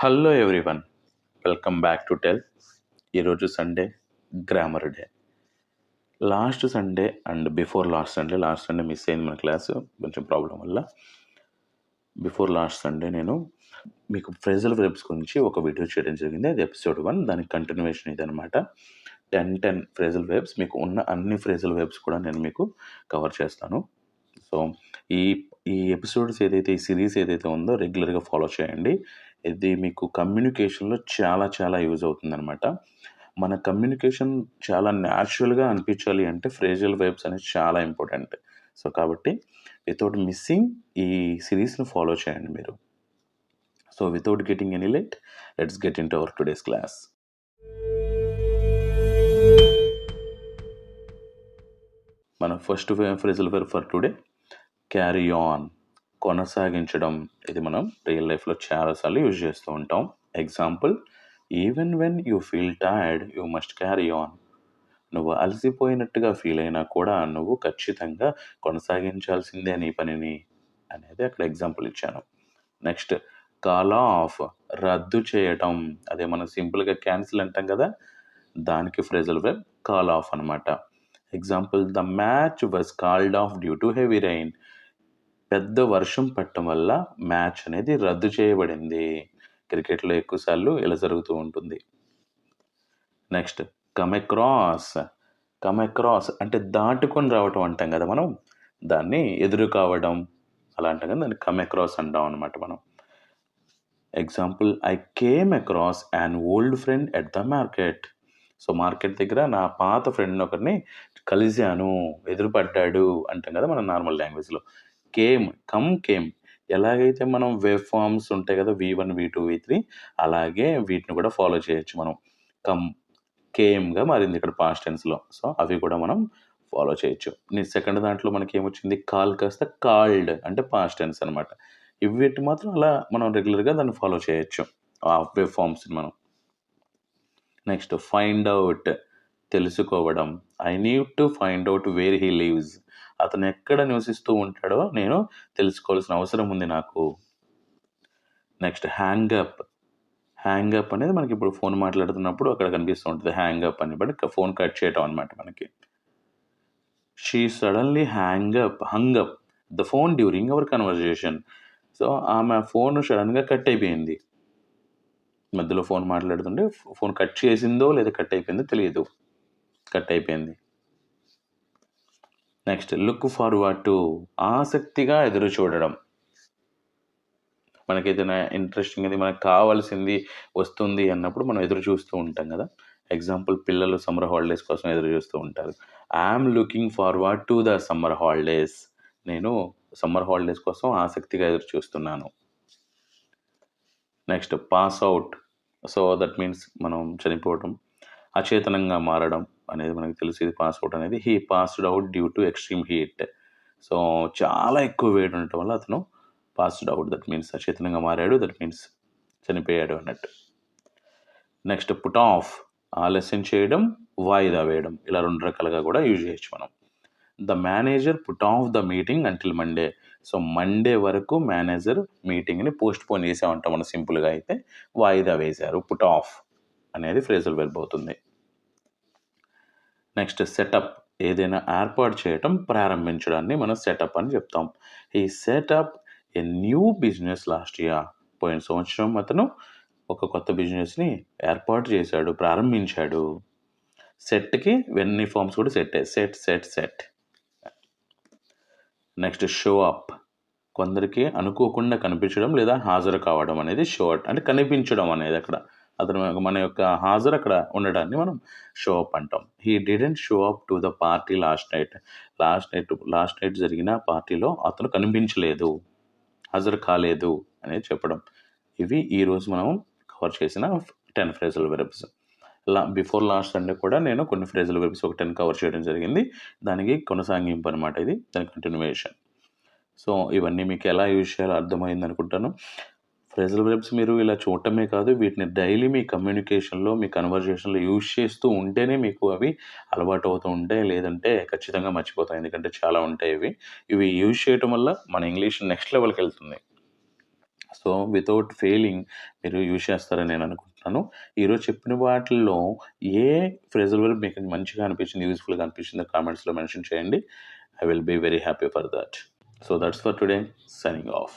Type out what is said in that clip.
Hello everyone, welcome back to tell. ఈరోజు Sunday, grammar day. Last Sunday and before last Sunday miss అయింది మన class కొంచెం problem వల్ల. Before last Sunday నేను మీకు ఫ్రేజల్ వెబ్స్ గురించి ఒక వీడియో చేయడం జరిగింది. అది ఎపిసోడ్ 1. దానికి కంటిన్యూషన్ ఇది అనమాట. 10 ఫ్రేజల్ వెబ్స్, మీకు ఉన్న అన్ని ఫ్రేజల్ వెబ్స్ కూడా నేను మీకు కవర్ చేస్తాను. సో ఈ ఈ ఎపిసోడ్స్ ఏదైతే, ఈ సిరీస్ ఏదైతే ఉందో రెగ్యులర్గా ఫాలో చేయండి. ఇది మీకు కమ్యూనికేషన్లో చాలా చాలా యూజ్ అవుతుందన్నమాట. మన కమ్యూనికేషన్ చాలా న్యాచురల్గా అనిపించాలి అంటే ఫ్రేజల్ వెబ్స్ అనేది చాలా ఇంపార్టెంట్. సో కాబట్టి వితౌట్ మిస్సింగ్ ఈ సిరీస్ను ఫాలో చేయండి మీరు. So without getting any late, let's get into our today's class. మన first phrasal verb for today carry on, కొనసాగించడం. ఇది మనం రియల్ లైఫ్లో చాలాసార్లు యూజ్ చేస్తూ ఉంటాం. Example, even when you feel tired you must carry on. నువ్వు అలసిపోయినట్టుగా ఫీల్ అయినా కూడా నువ్వు ఖచ్చితంగా కొనసాగించాల్సిందే నీ పనిని అనేది అక్కడ ఎగ్జాంపుల్ ఇచ్చాను. నెక్స్ట్, కాల్ ఆఫ్, రద్దు చేయటం. అదే మనం సింపుల్గా క్యాన్సిల్ అంటాం కదా, దానికి ఫ్రేజల్ వెర్బ్ కాల్ ఆఫ్ అనమాట. Example, the match was called of due to heavy rain. పెద్ద వర్షం పట్టడం వల్ల మ్యాచ్ అనేది రద్దు చేయబడింది. క్రికెట్లో ఎక్కువసార్లు ఇలా జరుగుతూ ఉంటుంది. నెక్స్ట్, కమ్ అక్రాస్ అంటే దాటుకొని రావటం అంటాం కదా మనం, దాన్ని ఎదురు కావడం అలా అంటాం కదా, దాన్ని కమ్ అక్రాస్ అంటాం అనమాట మనం. Example, I came across an old friend at the market. So market దగ్గర నా పాత ఫ్రెండ్ ఒకరిని కలిశాను, ఎదురుపడ్డాడు అంటాం కదా మనం నార్మల్ లాంగ్వేజ్లో. కేమ్ ఎలాగైతే మనం వేవ్ ఫార్మ్స్ ఉంటాయి కదా, V1, V2, V3, అలాగే వీటిని కూడా ఫాలో చేయొచ్చు మనం. కేమ్గా మారింది ఇక్కడ పాస్ట్ టెన్స్లో. సో అవి కూడా మనం ఫాలో చేయొచ్చు. సెకండ్ దాంట్లో మనకి ఏమొచ్చింది, కాల్ కాస్త కాల్డ్ అంటే పాస్ట్ టెన్స్ అనమాట. వీటి మాత్రం అలా మనం రెగ్యులర్గా దాన్ని ఫాలో చేయొచ్చు, ఆ వేవ్ ఫార్మ్స్ని మనం. నెక్స్ట్, ఫైండ్ అవుట్, తెలుసుకోవడం. I need to find out where he lives. అతను ఎక్కడ నివసిస్తూ ఉంటాడో నేను తెలుసుకోవాల్సిన అవసరం ఉంది నాకు. నెక్స్ట్, హ్యాంగప్ అనేది మనకి ఇప్పుడు ఫోన్ మాట్లాడుతున్నప్పుడు అక్కడ కనిపిస్తూ ఉంటుంది హ్యాంగప్ అని, బట్ ఫోన్ కట్ చేయటం అనమాట మనకి. She suddenly hung up the phone during our conversation. So ఆమె ఫోన్ సడన్గా కట్ అయిపోయింది. మధ్యలో ఫోన్ మాట్లాడుతుంటే ఫోన్ కట్ చేసిందో లేదా కట్ అయిపోయిందో తెలియదు, కట్ అయిపోయింది. నెక్స్ట్, లుక్ ఫార్వర్డ్ టు, ఆసక్తిగా ఎదురు చూడడం. మనకేదైనా ఇంట్రెస్టింగ్, అది మనకు కావాల్సింది వస్తుంది అన్నప్పుడు మనం ఎదురు చూస్తూ ఉంటాం కదా. ఎగ్జాంపుల్, పిల్లలు సమ్మర్ హాలిడేస్ కోసం ఎదురు చూస్తూ ఉంటారు. I'm looking forward to the summer holidays. నేను సమ్మర్ హాలిడేస్ కోసం ఆసక్తిగా ఎదురు చూస్తున్నాను. Next, pass out. So that means మనం చనిపోవడం, అచేతనంగా మారడం అనేది మనకు తెలుసు. ఇది పాస్ అవుట్ అనేది. He passed out due to extreme heat. So చాలా ఎక్కువ వేడి ఉండటం వల్ల అతను పాస్డ్ అవుట్, దట్ మీన్స్ అచేతనంగా మారాడు, దట్ మీన్స్ చనిపోయాడు అన్నట్టు. నెక్స్ట్, పుట్ ఆఫ్, ఆలస్యం చేయడం, వాయిదా వేయడం. ఇలా 2 రకాలుగా కూడా యూజ్ చేయొచ్చు మనం. The manager put off the meeting until Monday. So Monday వరకు మేనేజర్ మీటింగ్ని పోస్ట్ పోన్ చేసామంటాం మనం సింపుల్గా అయితే. వాయిదా వేశారు, పుట్ ఆఫ్ అనేది ఫ్రేజల్ వెర్బ్ అవుతుంది. నెక్స్ట్, సెటప్, ఏదైనా ఏర్పాటు చేయటం, ప్రారంభించడాన్ని మనం సెటప్ అని చెప్తాం. ఈ setup a new business last year. పోయిన సంవత్సరం అతను ఒక కొత్త బిజినెస్ని ఏర్పాటు చేశాడు, ప్రారంభించాడు. సెట్కి ఎన్ని ఫార్మ్స్ కూడా సెట్. నెక్స్ట్, షో అప్, కొందరికి అనుకోకుండా కనిపించడం లేదా హాజరు కావడం అనేది షో అప్ అంటే కనిపించడం అనేది. అక్కడ అతను మన యొక్క హాజరు అక్కడ ఉండడాన్ని మనం షో అప్ అంటాం. He didn't show up to the party last night జరిగిన పార్టీలో అతను కనిపించలేదు, హాజరు కాలేదు అనేది చెప్పడం. ఇవి ఈరోజు మనం కవర్ చేసిన 10 phrasal verbs. Before last Sunday కూడా నేను కొన్ని ఫ్రేజల్ వెర్బ్స్ ఒక 10 కవర్ చేయడం జరిగింది. దానికి కొనసాగింపు అనమాట ఇది, దాని కంటిన్యూయేషన్. సో ఇవన్నీ మీకు ఎలా యూజ్ చేయాలో అర్థమైంది అనుకుంటాను. ఫ్రేజల్ వెర్బ్స్ మీరు ఇలా చూడటమే కాదు, వీటిని డైలీ మీ కమ్యూనికేషన్లో, మీ కన్వర్జేషన్లో యూజ్ చేస్తూ ఉంటేనే మీకు అవి అలవాటు అవుతూ ఉంటాయి, లేదంటే ఖచ్చితంగా మర్చిపోతాయి. ఎందుకంటే చాలా ఉంటాయి ఇవి యూజ్ చేయటం వల్ల మన ఇంగ్లీష్ నెక్స్ట్ లెవెల్కి వెళ్తుంది. సో, వితౌట్ ఫెయిలింగ్ మీరు యూజ్ చేస్తారని నేను అనుకుంటున్నాను. ఈరోజు చెప్పిన వాటిల్లో ఏ ఫ్రేజల్ వర్బ్ మీకు మంచిగా అనిపించింది, యూజ్‌ఫుల్‌గా అనిపించిందో కామెంట్స్‌లో మెన్షన్ చేయండి. I will be very happy for that. So, that's for today. Signing of.